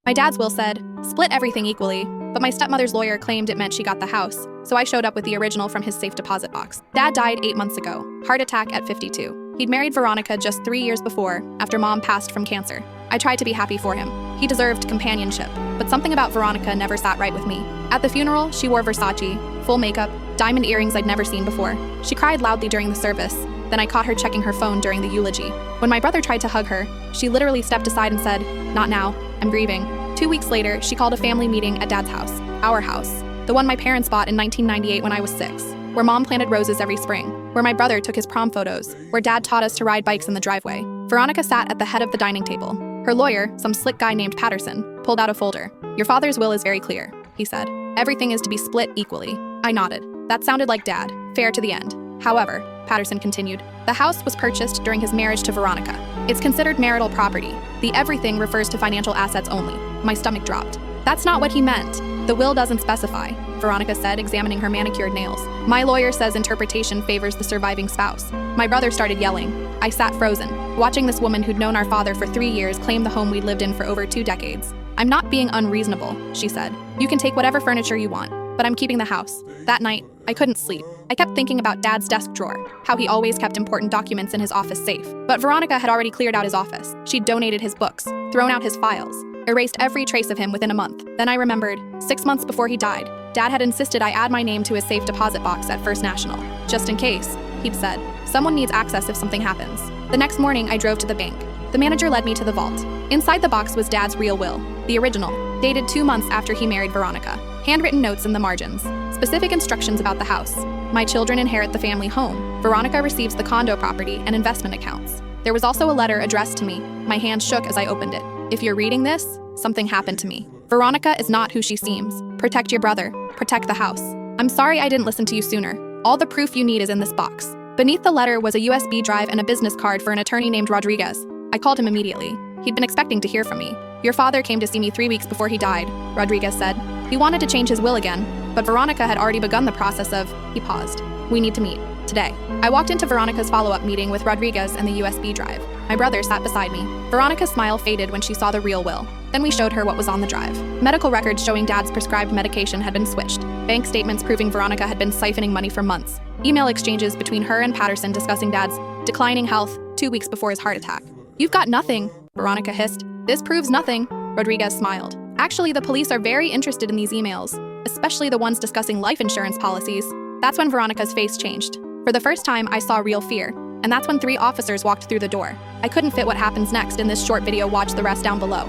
My dad's will said, split everything equally, but my stepmother's lawyer claimed it meant she got the house, so I showed up with the original from his safe deposit box. Dad died 8 months ago, heart attack at 52. He'd married Veronica just 3 years before, after Mom passed from cancer. I tried to be happy for him. He deserved companionship, but something about Veronica never sat right with me. At the funeral, she wore Versace, full makeup, diamond earrings I'd never seen before. She cried loudly during the service, then I caught her checking her phone during the eulogy. When my brother tried to hug her, she literally stepped aside and said, "Not now, I'm grieving." 2 weeks later, she called a family meeting at Dad's house, our house, the one my parents bought in 1998 when I was 6, where Mom planted roses every spring, where my brother took his prom photos, where Dad taught us to ride bikes in the driveway. Veronica sat at the head of the dining table. Her lawyer, some slick guy named Patterson, pulled out a folder. "Your father's will is very clear," he said. "Everything is to be split equally." I nodded. That sounded like Dad, fair to the end. However, Patterson continued, the house was purchased during his marriage to Veronica. It's considered marital property. The everything refers to financial assets only. My stomach dropped. That's not what he meant. The will doesn't specify, Veronica said, examining her manicured nails. My lawyer says interpretation favors the surviving spouse. My brother started yelling. I sat frozen, watching this woman who'd known our father for 3 years claim the home we'd lived in for over 2 decades. "I'm not being unreasonable," she said. "You can take whatever furniture you want, but I'm keeping the house." That night, I couldn't sleep. I kept thinking about Dad's desk drawer, how he always kept important documents in his office safe. But Veronica had already cleared out his office. She'd donated his books, thrown out his files, erased every trace of him within a month. Then I remembered, 6 months before he died, Dad had insisted I add my name to his safe deposit box at First National. Just in case, he'd said. Someone needs access if something happens. The next morning, I drove to the bank. The manager led me to the vault. Inside the box was Dad's real will, the original, dated 2 months after he married Veronica. Handwritten notes in the margins. Specific instructions about the house. My children inherit the family home. Veronica receives the condo property and investment accounts. There was also a letter addressed to me. My hand shook as I opened it. If you're reading this, something happened to me. Veronica is not who she seems. Protect your brother. Protect the house. I'm sorry I didn't listen to you sooner. All the proof you need is in this box. Beneath the letter was a USB drive and a business card for an attorney named Rodriguez. I called him immediately. He'd been expecting to hear from me. Your father came to see me 3 weeks before he died, Rodriguez said. He wanted to change his will again, but Veronica had already begun the process of, he paused. We need to meet. Today. I walked into Veronica's follow-up meeting with Rodriguez and the USB drive. My brother sat beside me. Veronica's smile faded when she saw the real will. Then we showed her what was on the drive. Medical records showing Dad's prescribed medication had been switched. Bank statements proving Veronica had been siphoning money for months. Email exchanges between her and Patterson discussing Dad's declining health 2 weeks before his heart attack. You've got nothing, Veronica hissed. This proves nothing, Rodriguez smiled. Actually, the police are very interested in these emails, especially the ones discussing life insurance policies. That's when Veronica's face changed. For the first time, I saw real fear, and that's when 3 officers walked through the door. I couldn't fit what happens next in this short video. Watch the rest down below.